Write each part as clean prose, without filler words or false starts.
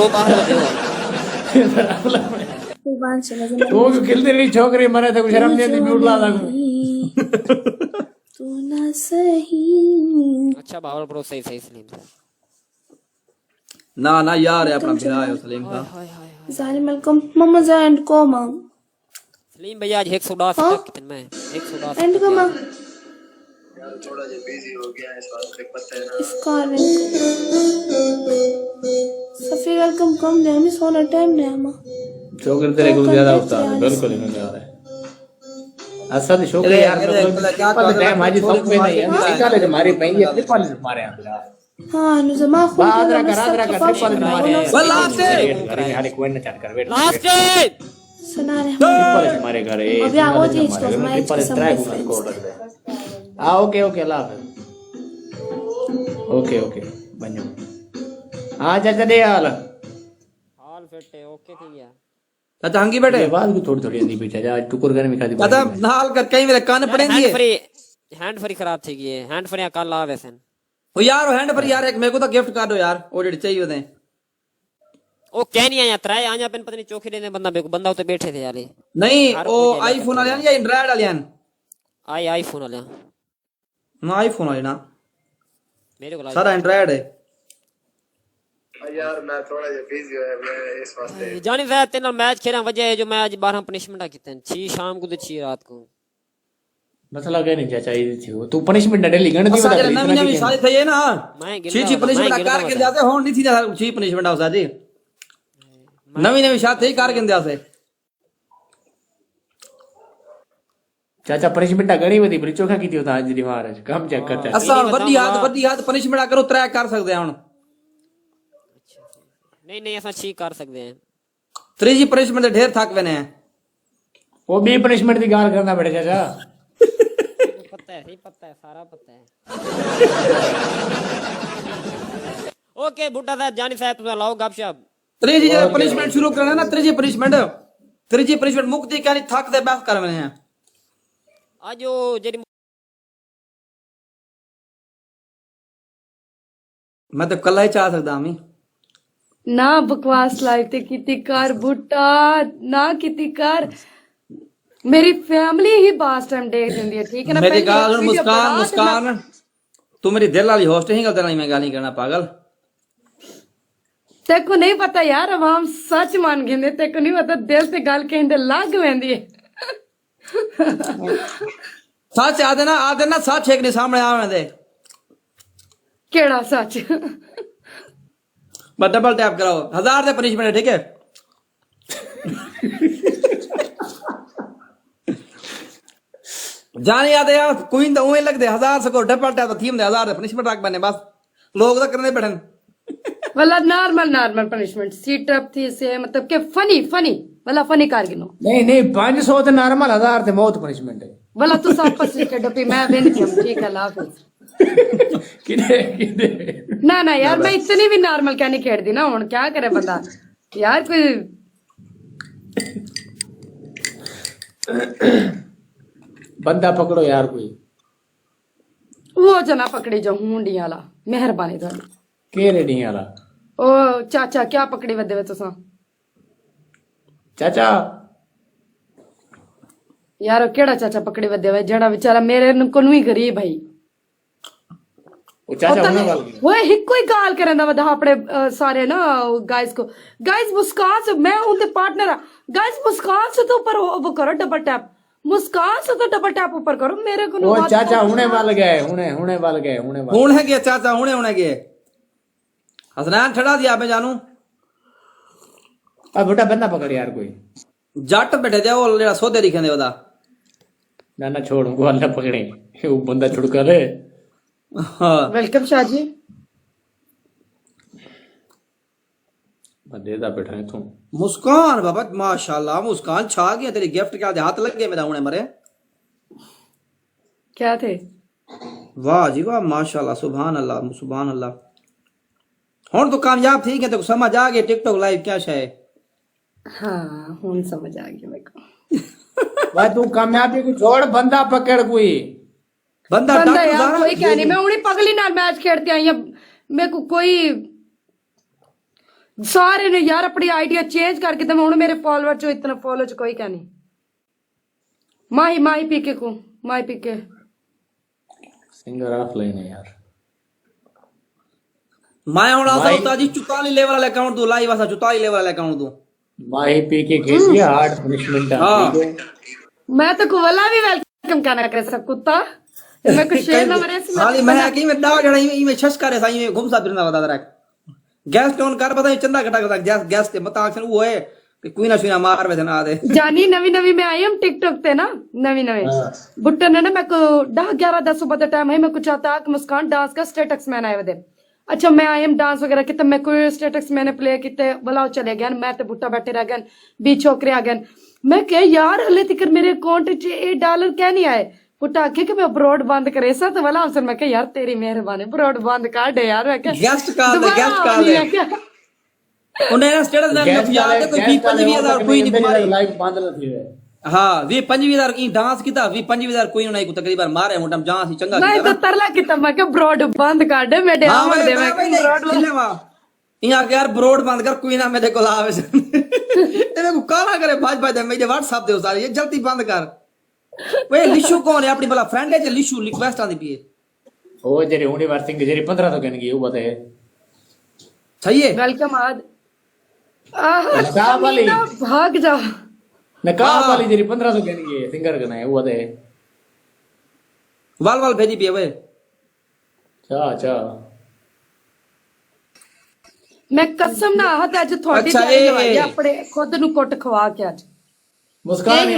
तो बाहर दे तू क्यों खेलती रही छोकरी मरे तो शर्म नहीं आती म्यूट ला लगा तू ना सही। अच्छा बावल ब्रो सही सही सलीम साहब ना ना यार है अपना बिना है सलीम साहब। हाय हाय हाय जालिम वेलकम मम्मा एंड कोमा सलीम भैया आज 110 तक कितने में 110 एंड कोमा यार थोड़ा जो बिजी हो गया है इस बात पे पता है ना। इसका सफी वेलकम कम दे हमें सोना टाइम नहीं हमा छोकरी तेरे को ज्यादा उस्ताद है बिल्कुल नहीं जा रहा है असल छोकरी यार पर टाइम आज सब पे नहीं है निकाले हमारी पहली अपनी कॉलेज हमारे यहां हां नु जमा खुद आदरा कर कॉलेज हमारे लास्ट घर में हारे कोई न चट कर वेट लास्ट सुना रहे कॉलेज हमारे घर है अब या वो चीज तो मैं कॉलेज ट्राई कोड रख दे हां ओके ओके अल्लाह हाफिज ओके ओके बनो हां चाचा दे हाल हाल फिट है ओके ठीक है चाचा हंगी बैठे आवाज भी थोड़ी थोड़ी आंदी पीछे आज टुकुर घर में खादी चाचा नाल कर कहीं मेरे कान पड़ेंगे। हैंड फ्री खराब थी गई है हैंड फ्री कल आ वैसे ओ यार हैंड पर यार एक मेरे को तो गिफ्ट कर दो यार ओ जेडी चाहिए होते ओ क्या नहीं आया त्राए आया पेन पता नहीं चौकी लेने बंदा उते बैठे थे यार नहीं ओ आईफोन वाले या एंड्रॉइड वाले हैं आईफोन वाले ना आईफोन वाले ना मेरे को सारा एंड्रॉइड है यार मैं थोड़ा जो बिजी हो गया इस वास्ते। जानी साहब तेरे नाल मैच खेलना वजह है जो मैं आज 12 पनिशमेंट कितने 6 शाम को तो 6 रात को मसला क्या नहीं चाचा ये थी वो तू पनिशमेंट डेली गण दी बता नवी नवी शादी थई है ना मैं छी पनिशमेंट कार के जाते होन नहीं थी ना छी पनिशमेंट आवसा जी नवी नवी शादी थई कार के जासे चाचा पनिशमेंट गणी बदी बड़ी चोखा कीती होता आज दी महाराज काम चेक करता असा वड्डी हाथ पनिशमेंट करो ट्राई कर सकते हैं हुन नहीं नहीं ऐसा 6 कर सकते हैं त्रीजी पनिशमेंट ढेर थक वेने हैं वो भी पनिशमेंट दी गाल करना पड़े चाचा पता है सारा पता है ओके बूटा साहब जानी साहब तुम लाओ गपशप त्रीजी पनिशमेंट शुरू करना ना त्रीजी पनिशमेंट मुक्ति क्या थक दे बस कर वेने हैं आज जो जेडी मैं तो कल ही चाह सकता हमी ना बकवास लाइफ ते किती कर बूटा ना किती कर मेरी फैमिली ही बास टाइम देख देंदी है ठीक है ना मेरी गाल मुस्कान तू मेरी दिल वाली होस्ट ही गलत नहीं मैं गाली करना पागल तेको नहीं पता यार अवाम सच मान गिंदे तेको नहीं पता दिल से गल कहंदे लग वेंदी है सच आ देना सच एक नहीं सामने आवे दे केड़ा सच बस डबल टैप कराओ 1000 दे पनिशमेंट है ठीक है जाने याद यार कोई तो उहे लग दे 1000 से को डबल टैप थीम दे 1000 दे पनिशमेंट रख बने बस लोग तो करने बैठन वाला नॉर्मल पनिशमेंट सीट अप थी से मतलब के फनी वाला फनी कर गिनो नहीं 500 तो नॉर्मल 1000 ते मौत पनिशमेंट है वाला तू आपस में डपी मैं वेन ठीक है लाफिज किने ना यार मैं इतनी भी नॉर्मल क्या नहीं खेड़ दी ना हुन क्या करे बंदा यार कोई बंदा पकड़ो यार कोई वो जना पकड़ी जो हुंडी वाला मेहरबानी थोड़ी के रेडी वाला ओ चाचा क्या पकड़ी वदे वे तुसा चाचा यार केड़ा चाचा पकड़ी वदे वे जड़ा बेचारा मेरे को ही गरीब भाई वो चाचा होने वाला वो एक कोई गाल करंदा वदा अपने सारे ना गाइस को गाइस मुस्कान से मैं उनके पार्टनर गाइस मुस्कान से तो ऊपर वो करो डबल टैप मुस्कान से तो डबल टैप ऊपर करो मेरे को वो चाचा होने वाले गए होने वाले हुन है के चाचा हुने के हसनैन ठड़ा दिया मैं जानू अब बेटा बंदा पकड़ यार कोई जट बैठे जा वो जेड़ा सौदे दिखने ओदा ना छोड़ को अल्लाह पकड़े वो बंदा छुड़का ले हां वेलकम शाह जी देदा बैठा है तू मुस्कान बाबा माशाल्लाह मुस्कान छा गया तेरी गिफ्ट क्या हाथ लग गए मेरा हुने मरे क्या थे वाह जी वाह माशाल्लाह सुभान अल्लाह हुन तो कामयाब थी के तो समझ आ गया टिकटॉक लाइव क्या है हाँ हुन समझ आ गया मेरे को भाई तू कामयाबी को छोड़ बंदा पकड़ कोई बंदा यार कोई क्या नहीं मैं उन्हीं पगली नाल मैच खेलती आई मेरे को कोई सारे ने यार अपनी आइडिया चेंज करके तो हूं मेरे फॉलोअर चो इतना फॉलो च कोई क्या नहीं माही पीके को माही पीके सिंगर ऑफलाइन है यार मैं हूं आसा होता जी 44 लेवल वाले अकाउंट दो लाइव आसा 44 लेवल वाले अकाउंट दो माही पी के खेल दिया हार्ड पनिशमेंट हाँ। मैं तो कुवला भी वेलकम करना कर सब कुत्ता मैं कुछ शेर ना मरे से हाली मैं की में डाग जड़ा में छस करे साई में घुमसा फिरना बता रहा गैस टोन कर पता चंदा घटा घटा गैस ते मता आखन वो है कि कोई ना सुना मार वैसे ना दे जानी नवी मैं आई हूं टिकटॉक ते ना नवी बुट्टर ने ना मैं को 10-11 सुबह का टाइम है मैं कुछ चाहता कि मुस्कान डांस का स्टेटस मैन आए वे अच्छा मैं आई एम डांस वगैरह किते मैं कोई स्टेटस मैंने प्ले किते बुलाओ चले गए मैं ते बुट्टा बैठे रह गए बी छोकरे आ गए मैं कह यार हले तक मेरे अकाउंट च $8 क्या नहीं आए बुट्टा आखे कि मैं अब्रॉड बंद करे सा तो वाला आंसर मैं कह यार तेरी मेहरबानी अब्रॉड बंद कर दे यार मैं कह गेस्ट कॉल दे उन्हें स्टेटस ना याद है कोई 25,000 कोई नहीं मारे लाइव बंद न थी वे हां 25,000 की डांस कीता 25,000 कोई नहीं को तकरीबन मारे मोटम जहां सी चंगा मैं तो तरला किता मैं कह ब्रॉड बंद कर दे मेरे आवर दे मैं ब्रॉड यहाँ यार ब्रॉड बंद कर कोई ना मेरे को आवे तेरे को काला करे भाज दे मेरे व्हाट्सएप दे सारे ये जल्दी बंद कर वे लिशु कौन है अपनी भला फ्रेंड है जे लिशु रिक्वेस्ट आंदी पी ओ जेरी यूनिवर्सिटी के जेरी 15 तो कहनगी वो बताए सही है वेलकम आज नकाब वाली भाग जा नकाब वाली जेरी 15 तो कहनगी सिंगर कना है वो बताए वाल भेजी पी वे चा मैं कसम ना हद अज थोड़ी अच्छा, दवाई अपने खुद नु कुट खवा के अज मुस्कान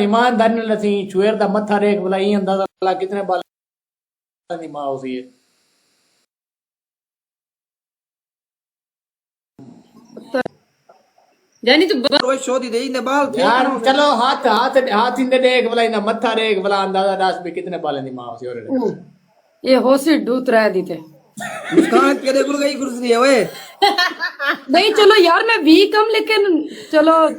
ईमानदार ने लसी चुएर दा मथा रेख भला ई अंदाजा भला कितने बाल दी मां होसी है जानी तो रोज शो दी दे ने बाल थे यार चलो हाथ इंदे देख भला इना मथा रेख भला अंदाजा दास भी कितने बाल दी मां होसी और ये होसी डूत रह दी थे मुस्कान के दे गुरु गई कुर्सी है ओए नहीं चलो यार मैं वीक हम लेकिन चलो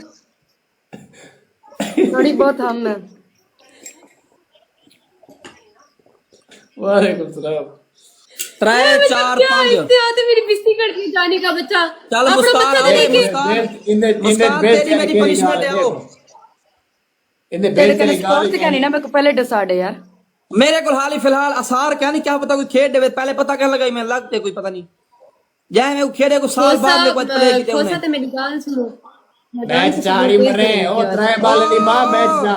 थोड़ी बहुत हम में वालेकुम सलाम 3 4 5 इससे आते मेरी बिस्ती करके जाने का बच्चा चल मुस्कान इंदे बेस तेरी मेरी पनिशमेंट है वो इंदे तेरे बेस के के स्पोर्ट क्या नहीं ना मेरे को पहले डिसाइड है यार मेरे को हाल ही फिलहाल आसार क्या नहीं क्या पता कोई खेड दे पहले पता क्या लगा मैं लगते कोई पता नहीं जाए मैं खेडे को साल बाद में कोई प्ले की खोसा ते मेरी गाल सुनो मैच चारी मरे ओ 3 बाल दी मां मैच जा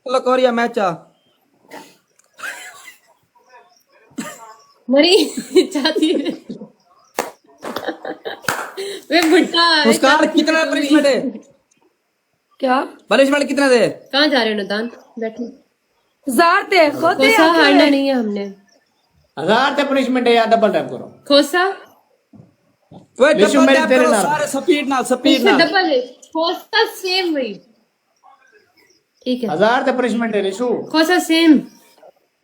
चलो कोरिया मैच आ मरी चाहती है वे बुट्टा मुस्कान कितना पनिशमेंट है क्या पनिशमेंट कितना दे कहाँ जा रहे हो नदान बैठो जार ते खुद खोसा हारना नहीं है हमने 1000 ते पनिशमेंट है या डबल टैप करो खोसा वे लिशु डबल मेरे टैप तेरे करो नाल। सारे स्पीड इसमें ना डबल है खोसा सेम वही ठीक है 1000 ते पनिशमेंट है लिशु खोसा सेम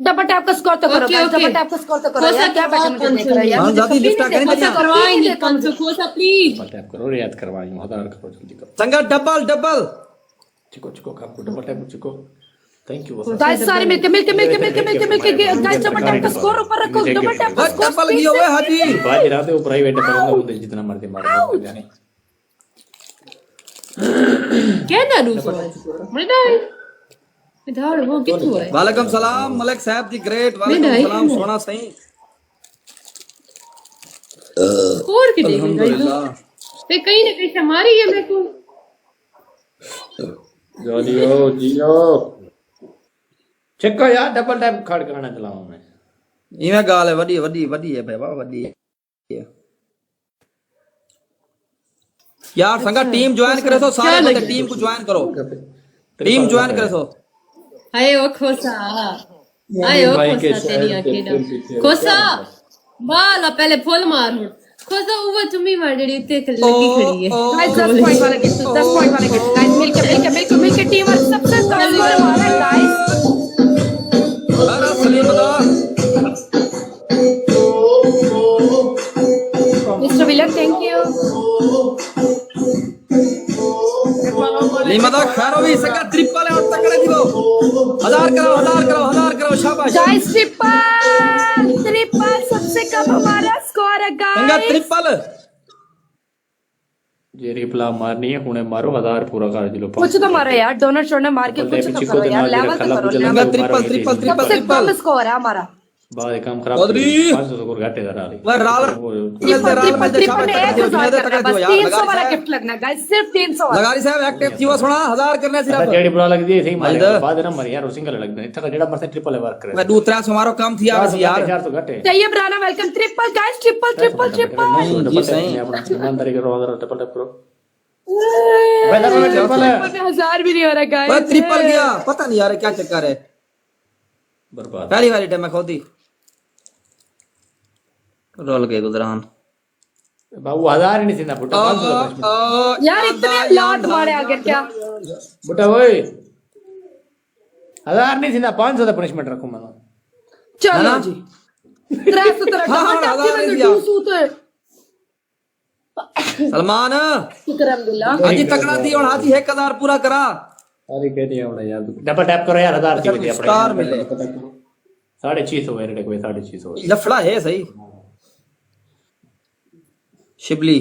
डबल टैप का स्कोर तो करो okay, guys, okay. Double tap का स्कोर तो करो खोसा यार क्या बैठे मुझे देख रहा है यार हां मुझे ज्यादा लिफ्ट करें खोसा तेरी करवाओ ही नहीं 500 खोसा प्लीज डबल टैप करो याद करवाई 1000 करो जल्दी करो संगा डबल चिको काम को डबल टैप चिको थैंक यू गाइस सारे मिलके गाइस डबल टैप का स्कोर ऊपर रखो डबल टैप का स्कोर डबल गियो ओए हाजी बाज राते वो प्राइवेट पर होंगे जितना मर्जी मारो जाने क्या ना रूसो मजा आई इधर वो कितु है वालेकुम सलाम मलिक साहब दी ग्रेट वालेकुम सलाम सोना सही स्कोर की देख रही अल्हम्दुलिल्लाह पे कहीं ना कहीं से मारी है मेरे को जियो चिको यार डबल टैप खड़ खाना चलाऊं मैं इवें गाल है वडी है भाई वाह वडी है यार संगा टीम ज्वाइन करे तो सारे बंदे टीम को ज्वाइन करो टीम ज्वाइन करे तो आए ओ खोसा आए ओ खोसा तेरी आंखें खोसा बाला पहले फुल मार खोसा ऊपर तुम्ही मार रही इतने लगी खड़ी है गाइस 10 पॉइंट वाला गेट 10 पॉइंट वाला गेट गाइस मिलके टीम वर्क सबसे कम स्कोर हमारा है गाइस अरे सलीम बता मिस्टर विलन थैंक यू लिमदा खारोवी संगा ट्रिपल है और तकड़े दियो 1000 करो शाबाश गाइस ट्रिपल सबसे कम हमारा स्कोर है संगा गाइस ट्रिपल जे रिप्ला मारनी है हुने मारो 1000 पूरा कर दिलो कुछ तो मारो यार, डोनट शोनट मार के कुछ तो करो यार, लेवल तो करो। ट्रिपल ट्रिपल ट्रिपल सबसे कम स्कोर है हमारा। बाद काम खराब चौधरी। 500 स्कोर घाटे जरा रही वह राल ट्रिपल ने 1000 करना है, बस 300 वाला गिफ्ट लगना गाइस, सिर्फ 300 वाला। लगारी साहब एक्टिव थी वो सुना 1000 करने सिर्फ जेडी बुरा लग दी सही मारे मार दे। बाद ना मर यार सिंगल लग गए इतना जेड़ा मरसे ट्रिपल वर्क करे वह दूसरा हमारो काम थी यार यार 400 घाटे चाहिए ब्राना welcome, triple guys, triple triple triple. जी सही अपना ईमानदारी करो अगर ट्रिपल टैप करो पहला ट्रिपल है 1000 भी नहीं हो रहा वह गाइस। ट्रिपल गया पता नहीं यार क्या चक्कर है। बर्बाद पहली वाली टाइम मैं खोदी रोल के गुजरान बाबू 1000 ही नहीं थी ना बुटा 500 यार इतने लाट मारे आगे क्या। बुटा ओए 1000 नहीं थी ना 500 का पनिशमेंट रखूं मैं चलो जी 300 तरह हाँ, हाँ, टमाटर 1000 की दिया। 200 तो सलमान शुक्र हाजी तकड़ा थी और हाजी 1000 पूरा करा अरे कह दिया होना यार डबल टैप करो यार 1000 की अपने स्टार मिले 650 है रेड कोई 650 लफड़ा है सही। शिबली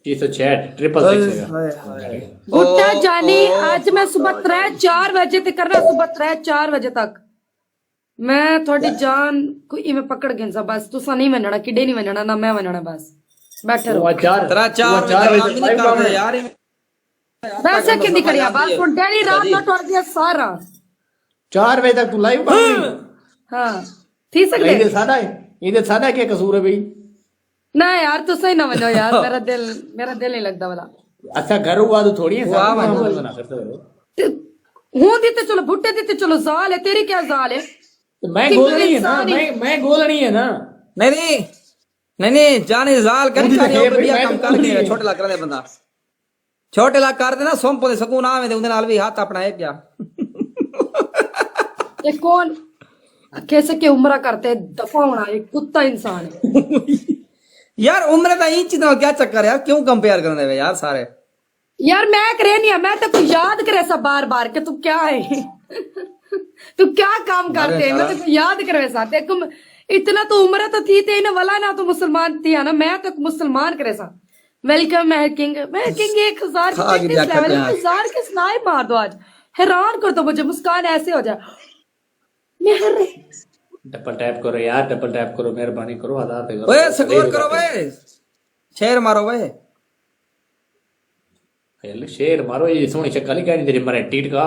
606 ट्रिपल 6 बुट्टा जानी आज मैं सुबह 3-4 बजे तक करना, सुबह 3-4 बजे तक मैं थोड़ी जान को इवें पकड़ गया बस। तुसा नहीं मनना, किडे नहीं मनना, ना मैं मनना, बस बैठे रहो। तेरा 4 बजे यार वैसे किंदी करिया बात सुन, डेली रात ना टोर दिया सारा 4 बजे तक तू लाइव हाँ थी सकते। इधर सादा क्या कसूर है भाई ना यार तू सही ना मनो यार, मेरा दिल नहीं लगता वाला। अच्छा घर हुआ तो थोड़ी है ना करते हूं दी तो चलो, भुट्टे दी तो चलो, जाल है तेरी क्या जाल है। तो मैं गोलनी है ना, मैं गोलनी है ना। नहीं नहीं नहीं जाने जाल कर बढ़िया काम कर दे छोटे ला कर दे बंदा छोटे ला कर देना सोम पोदे सकून आवे दे उंदे नाल भी हाथ अपना है क्या। ये कौन कैसे के उम्र करते दफा होना, एक कुत्ता इंसान है। यार उम्र का इंच तो क्या चक्कर है यार, क्यों कंपेयर करने दे यार सारे। यार मैं करे नहीं, मैं तो कुछ याद करे सब बार बार के तू क्या है तू क्या काम करते है, मैं तो याद करे साथ इतना तो उम्र तो थी ते ना वाला ना तो मुसलमान थी ना, मैं तो मुसलमान करे सा। वेलकम मैं किंग 1000 के स्नाइप मार दो आज, हैरान कर दो मुझे, मुस्कान ऐसे हो जाए। डबल टैप करो यार, डबल टैप करो, मेहरबानी करो 1000 पे ओए स्कोर करो भाई, शेर मारो भाई, शेर मारो। ये सोनी शक्ल ही कहनी तेरी मरे टीट का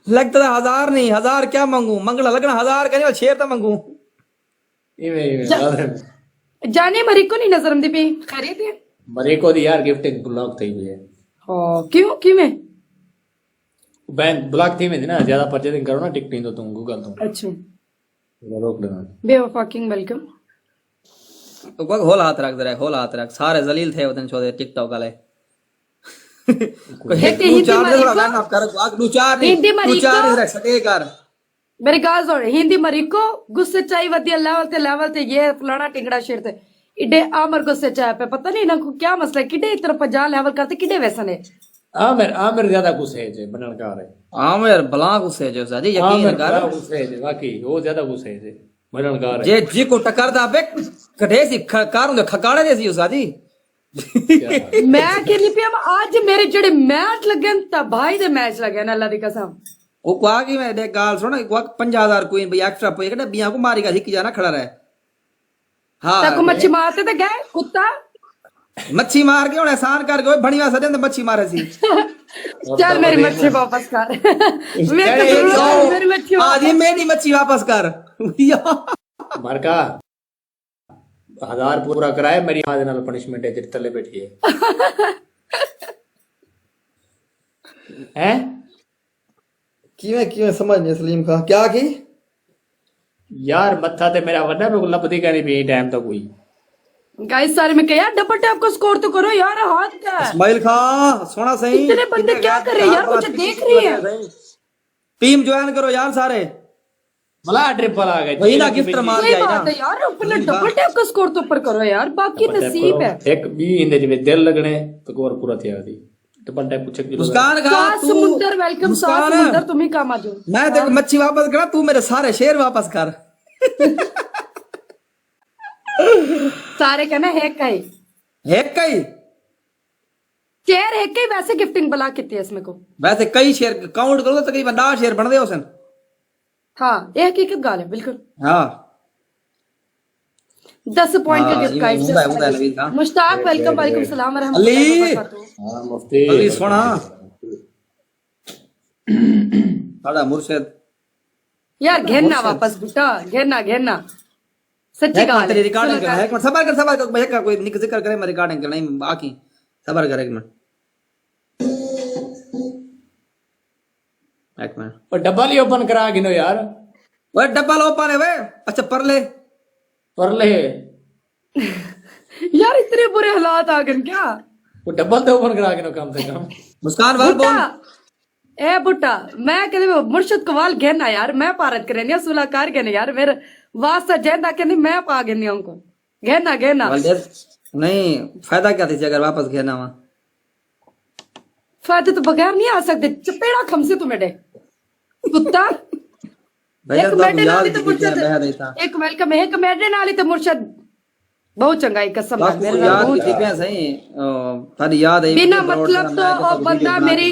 लगता था 1000 नहीं 1000 क्या मांगू, मंगला लगना 1000 का शेर तो मांगू। जाने मरी को नहीं नजर आंदी पे खैरियत है मरे को दी यार गिफ्टिंग ब्लॉक थी हुई है। क्यों क्यों में बैंक ब्लॉक थी में ना, ज्यादा परचेजिंग करो ना टिकटिंग तो तुम गूगल तुम अच्छा रोक देना। बेवफाकिंग वेलकम तो कोई होल हाथ रख दे, होल हाथ रख, सारे जलील थे उतने छोड़े टिकटॉक वाले। मेरी गाल सुन, हिंदी मरी को गुस्से चाई वधिया लेवल ते ये फलाना टिंगड़ा शेर थे इडे आमर गुस्से चाय पे पता नहीं ना क्या मसला है, किडे इतना 50 लेवल करते किडे वैसन है। आमिर ज्यादा गुस्से है बनन का है, आमिर भला गुस्से जो सादी यकीन कर गुस्से है वाकई वो ज्यादा गुस्से है बनन का है। जे जी को टक्कर दा बे कढे सी कार दे खकाड़े दे सी सादी। मैं कहनी पे आज मेरे जड़े मैच लगे ता भाई दे मैच लगे ना, अल्लाह दी कसम। वो क्वा की मैं देख गाल सुन, क्वा 50000 कोई भाई एक्स्ट्रा पोए कटे बिया को मारी का हिक जाना खड़ा रहे। हां तक मच्छी मारते तो गए कुत्ता मच्छी मार के उन्हें एहसान कर गए बढ़िया सदे मच्छी मारे सी। चल मेरी मच्छी वापस कर मेरी मच्छी आज ही मेरी मच्छी वापस कर मारका 1000 पूरा कराए मेरी आज नाल पनिशमेंट है तेरे तले बैठी है हैं किवें समझ नहीं सलीम का क्या की यार मत्था ते मेरा वड्डा पे लपदी करनी भी टाइम तक हुई। गाइस सारे में क्या डबल टैप को स्कोर तो करो यार, हाथ क्या है इस्माइल खान सोना सही, इतने बंदे क्या कर रहे हैं यार, मुझे देख रही है। टीम ज्वाइन करो यार सारे, भला ट्रिपल आ गए वही ना गिफ्ट मार सही दिया बात है यार, अपने डबल टैप का स्कोर तो ऊपर करो यार, बाकी नसीब है। एक भी इंदे जिवे दिल लगने तो कोर पूरा थिया दी डबल टैप पूछ के मुस्कान का तू समुंदर वेलकम समुंदर, तुम ही काम आ जाओ। मैं देखो मच्छी वापस करा, तू मेरे सारे शेर वापस कर। सारे कहना है कई एक कई शेयर है कई वैसे गिफ्टिंग बला कितनी है इसमें को वैसे कई शेयर काउंट करो तो तकरीबन 10 शेयर बनते हो सन। हाँ ये हकीकत गाल है बिल्कुल। हाँ 10 पॉइंट का हाँ, गिफ्ट ये गाइस। ਹੁੰਦਾ ਹੈ ਨਵੀਦ ਦਾ। मुश्ताक वेलकम वालेकुम सलाम व अली। रहमतुल्लाहि व बरकातहू। हाँ मुफ्ती अली सोना साड़ा मुर्शिद यार घेरना वापस बेटा घेरना घेरना सच्ची गाल तेरी है। रिकॉर्डिंग कर एक मिनट सबर कर भैया का कोई निक जिक्र करे मैं रिकॉर्डिंग कर नहीं बाकी सबर कर एक मिनट और डब्बा ही ओपन करा गिनो यार वो डब्बा लो पाने वे अच्छा पर ले पर ले यार इतने बुरे हालात आ गए क्या? वो डब्बा तो ओपन करा गिनो कम से कम। मुस्कान वाल बुट्टा बोल ए बुट्टा मैं कहते मुर्शद कवाल घेरना यार मैं पारत करे सुलाकार कहने यार मेरे वास्ता जैदा कहने मैं पा गई उनको घेरना घेरना वालदेर नहीं फायदा क्या थी अगर वापस घेरना वहां फायदे तो बगैर नहीं आ सकते चपेड़ा खमसे तू मेरे कुत्ता भैया एक तो मेडे याद नाली तो कितने मैं नहीं था मुर्शद एक वेलकम एक मेडे नाली तो मुर्शद बहुत चंगा है कसम बस मेरे याद बहुत की पे सही तारी याद है बिना मतलब तो और बंदा मेरी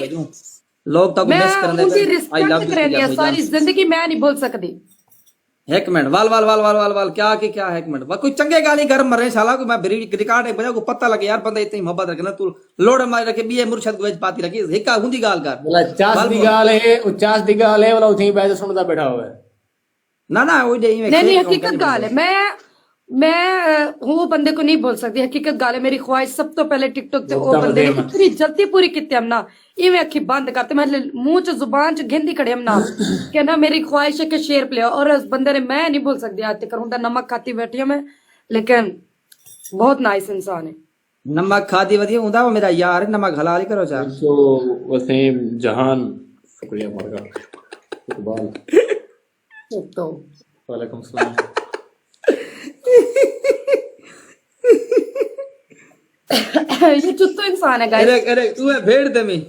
लोग तो मैं मिस करने उनकी आई लव रिस्पेक्ट करनी है सारी जिंदगी मैं नहीं भूल सकती। एक मिनट वाल वाल वाल वाल वाल वाल क्या की क्या है एक मिनट कोई चंगे गाली घर मर रहे साला को मैं रिकॉर्ड है बजा को पता लगे यार बंदा इतनी मोहब्बत रखे ना तू लोड मार रखे बीए मुर्शद को वेज पाती रखी हिका हुंदी गाल कर बोला 50 दी गाल है 50 दी गाल है बोला उठी बैठ सुनता बैठा हुआ है। ना ना वो नहीं नहीं हकीकत गाल है मैं वो बंदे को नहीं बोल सकती हकीकत गाल है मेरी ख्वाहिश सब तो पहले टिकटॉक ते वो बंदे ने इतनी जल्दी पूरी की हम ना इवें अखी बंद करते मैं मुंह च जुबान च गिनती खड़े हम ना कि ना मेरी ख्वाहिश है कि शेर प्ले और उस बंदे ने मैं नहीं बोल सकती आज तक उनका नमक खाती बैठी हूं मैं लेकिन बहुत नाइस इंसान है। नमक खादी वधी हुंदा वो मेरा यार है नमक हलाल ही करो चार तो वसीम जहान शुक्रिया मरगा इकबाल तो वालेकुम सलाम। ये चुत्तो इंसान है गाइस। अरे अरे तू है भेड़ दे में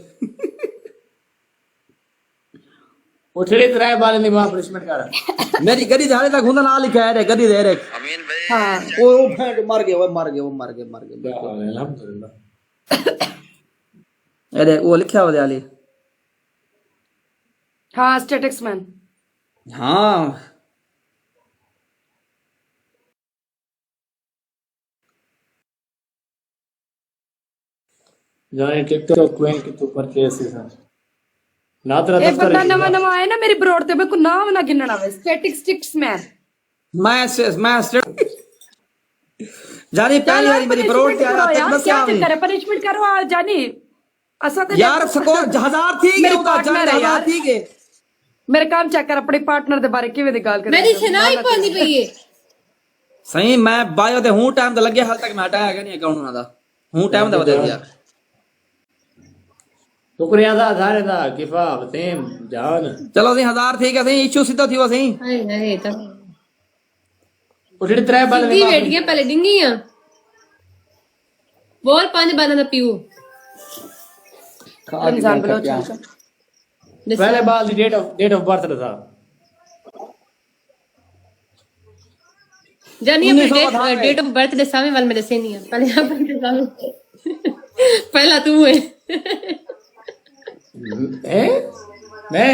उठड़ी तरह बाले नहीं वहां पनिशमेंट कर मेरी गड्डी धारे तक हुंदा ना लिखा है रे गड्डी दे रे अमीन भाई हाँ वो भेड़ मर गए वो मर गए वो मर गए मर गए अल्हम्दुलिल्लाह। अरे वो लिखा हुआ दे हाँ स्टेटिक्स मैन हाँ जाने टिकटॉक क्वीन की तो परचेस है ना तेरा एक दफ्तर बंदा नवा नवा आया ना मेरी ब्रोड ते मेरे को नाम ना गिनना वे स्टेटिक्स मैन मैं जानी पहली बारी मेरी ब्रोड के आया तक बस क्या आवी करे पनिशमेंट करो आ जानी असा तो यार सको 1000 थी मेरे के उदा partner है यार। 1000 थी के मेरे काम चेक कर अपने पार्टनर दे बारे किवें दी गल कर मेरी शनाई पानी पई है सही मैं बायो ते हूं टाइम ते लगे हाल तक मैं हटाया गया नहीं अकाउंट उना दा हूं टाइम दा बदल गया शुक्रिया दा धारे दा किफा वसीम जहान चलो सी 1000 थी के सही इशू सीधो थी वो सही हाय हाय तब उठड़ी तरह बाले दी बेटियां पहले डिंगियां बोल पानी बनाना पीऊ रमजान बलोच पहले बाल दी डेट ऑफ बर्थ था जानी अपने डेट ऑफ बर्थ दे सामने वाल मेरे से नहीं है पहले अपने सामने पहला तू है ए मैं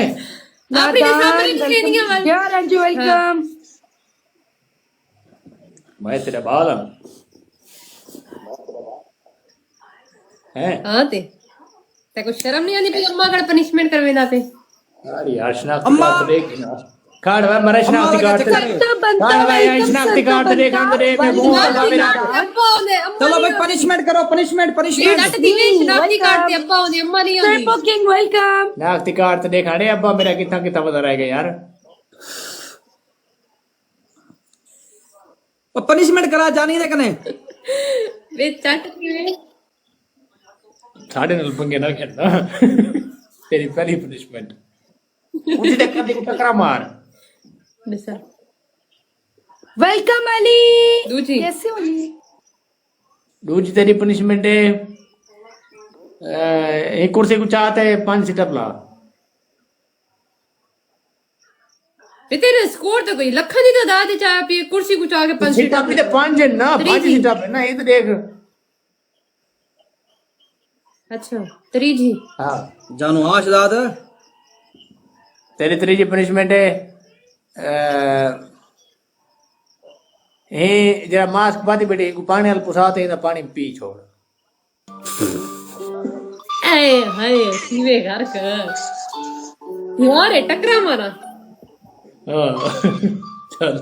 अपने सामने नहीं नहीं है वाल यार अंजू वेलकम मैं तेरा बाल है हां ते को शर्म नहीं आनी पे अम्मा का पनिशमेंट करवे ना पे यार यार शनाख्ती कार्ड देख ना कार्ड है मेरा शनाख्ती कार्ड कार्ड है यार शनाख्ती कार्ड देख अंदर दे मैं मुंह लगा मेरा अब्बा ने अम्मा चलो भाई पनिशमेंट करो पनिशमेंट डट दी वे शनाख्ती कार्ड ते अब्बा ने अम्मा नहीं आनी बुकिंग वेलकम शनाख्ती कार्ड तो देखा रे अब्बा मेरा कितना कितना बता रहेगा यार पनिशमेंट करा जानी दे कने वे चट दी साढ़े नल पंगे ना खेलना तेरी पहली पनिशमेंट उसी टक्कर को टकरा मार बेसा वेलकम अली दूजी कैसे हो अली दूजी तेरी पनिशमेंट है एक कुर्सी को चाहते है 5 सिटअप ला ते तेरे स्कोर तो कोई लखा दी तादाद च आया पी कुर्सी कुछ आके 5 सीटा पे तो 5 है ना, 5 सीटा पे ना, ये तो देख। अच्छा त्रीजी हाँ जानू हाँ शहजाद तेरी त्रीजी पनिशमेंट है ये जरा मास्क बाती बेटे पानी वाल पुसाते हैं ना, पानी पी छोड़। ए हाय सीवे घर का यार ये टकरा मारा हाँ चल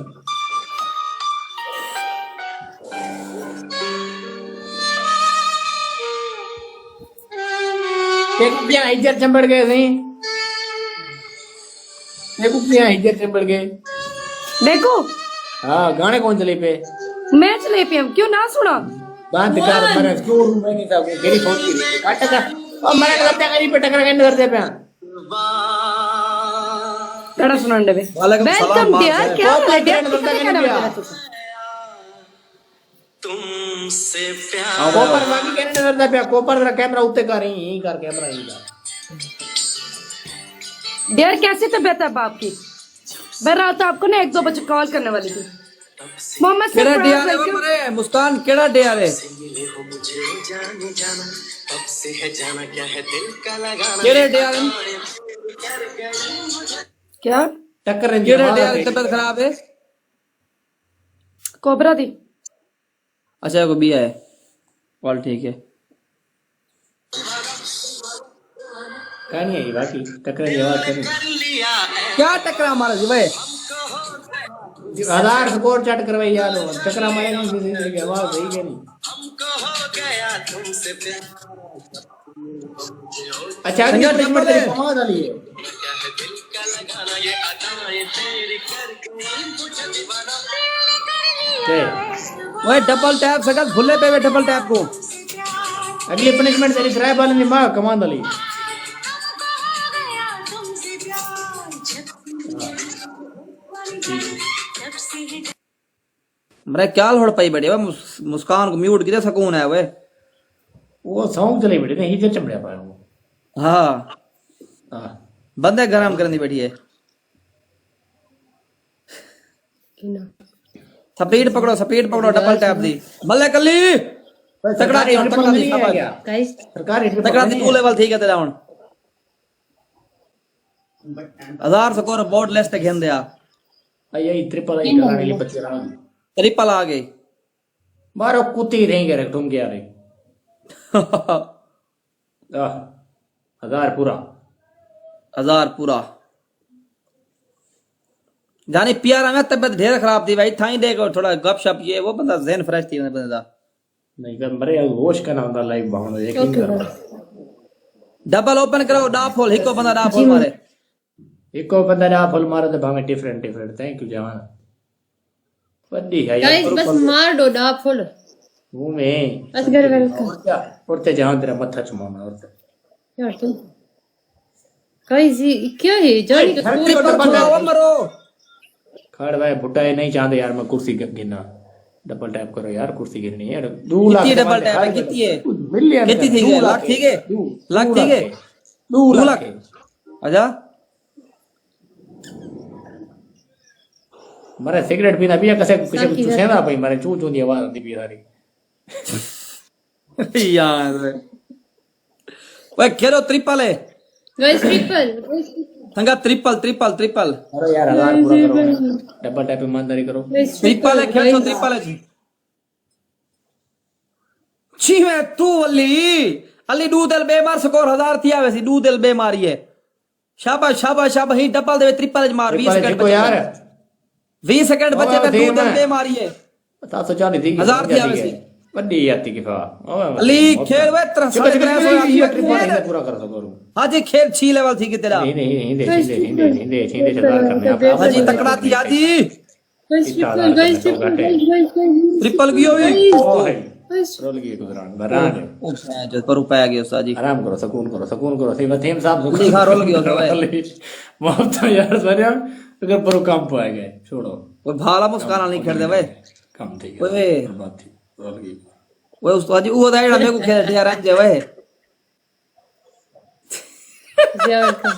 एक कुपियां इज्जत चंबड़ गए सही, एक कुपियां इज्जत चंबड़ गए। देखो हाँ गाने कौन चले पे मैं चले पे क्यों ना सुना बात कर मरे स्कूल रूम में नहीं था वो गेरी फोन की काट का और मरे करते कहीं पे टकरा के करते पे कड़ा सुनाने बे वालेकुम सलाम वेलकम माँ डियर साहब। क्या हाल है कोपर डियर करने किसने लगता कहना है बताया तुमसे प्यार कोपर बाकी कहने करते पे कोपर जरा कैमरा उत्ते कर रही यहीं कर कैमरा यहीं कर। डियर कैसी तबीयत है बाप की? मैं रात आपको ना 1-2 बजे कॉल करने वाली थी। मोहम्मद केड़ा डे आ सरफराज रे भाई मरे मुस्कान केड़ा डे आ रे मिले हो मुझे जाने जाना, कब से है जाना क्या है दिल का लगाना। केड़े डे आ रे क्या टक्कर रही केड़े डे आ रे तबीयत खराब है कोबरा थी अच्छा को बिया है कॉल ठीक है कहानी है ये बाकी टक्कर की आवाज करनी क्या टकरा मारा जी भाई 1000 स्कोर चट करवाई यार वो टकरा मारे नहीं जिंदगी की आवाज सही के नहीं। हमको हो गया तुमसे प्यार, अच्छा अगली पनिशमेंट तेरी कमाल वाली है। क्या है दिल का लगाना, ये अदाएं तेरी कर गई मुझे दीवाना। ठीक। ओए डबल टैप सकल भुल्ले पे डबल टैप को अगली पनिशमेंट तेरी ट्राई वाले ने मां कमाल वाली मरे क्या लोड़ पाई बड़े वे मुस्कान को म्यूट किधर सुकून है वे वो सॉन्ग चले बेटे नहीं हिजर चमड़िया पाया वो। हाँ हां बंदे गरम करनी बैठी है स्पीड पकड़ो डबल टैप दी बल्ले कल्ली तकड़ा दी तकड़ा दी गाइस सरकारी तकड़ा दी 2 लेवल ठीक है तेरा हुन 1000 स्कोर बोर्ड लिस्ट ते घेन दिया आई ट्रिपल आई कराने लिए बच्चे रहा ट्रिपल आ गई मारो कुत्ती रही के तुम क्या रे 1000 पूरा 1000 पूरा जानी प्यारा में तबियत ढेर खराब थी भाई थाई देखो थोड़ा गपशप ये वो बंदा ज़हन फ्रेश थी बंदा दा नहीं कर मरे होश का ना होता लाइव भावना यकीन करो डबल ओपन करो डा फुल हिको बंदा डा फुल मारे एको बंदा ना फुल मारो तो भावे डिफरेंट थैंक यू जवान बड़ी है गाइस यार बस मार दो डा फुल वो में असगर वेलकम और ते जहां तेरा मत्था चुमाना और यार तुम गाइस ये क्या है जानी का धरती पूरे पर थोड़ा वो मरो खड़ भाई बुड्ढा ये नहीं चाहते यार मैं कुर्सी गिनना डबल टैप करो यार कुर्सी गिननी है 2 लाख कितनी डबल टैप है कितनी है मिलियन कितनी थी है लाख ठीक है लाख ठीक है 2 2 लाख लाख अच्छा मरे सिगरेट पीना भी कसे कुछ सेंदा भाई मरे चू चू दी आवाज आती पी सारी यार ओए खेलो ट्रिपल है गाइस ट्रिपल संगा ट्रिपल अरे यार 1000 पूरा करो डबल टैप ईमानदारी करो ट्रिपल है खेल तो ट्रिपल है छी मैं तू अली दू दिल बेमार स्कोर 1000 थी आवे सी दू दिल बेमारी है शाबाश ही डबल दे ट्रिपल मार 20 सेकंड को यार 20 सेकंड बचे पे दू दिल बेमारी है 740 थी 1000 थी आवे सी बड़ी आती की फा अली खेल वे 300 पूरा कर सको हाजी खेल 6 लेवल थी कि तेरा नहीं दे सरदार करने आप हाजी तकड़ा थी हाजी गाइस ट्रिपल की होई रोल की गुजरान बरान ओ जो पर रुपया गया उस्ताद जी आराम करो सुकून करो सही थीम साहब लिखा रोल गया तो भाई बहुत तो यार सरिया अगर पर काम पाए गए छोड़ो वो भाला मुस्कान नहीं खेल दे भाई कम थी ओए बात थी रोल की वो उस्ताद जी वो दाइड़ा मेरे को खेल दिया रंजे भाई वेलकम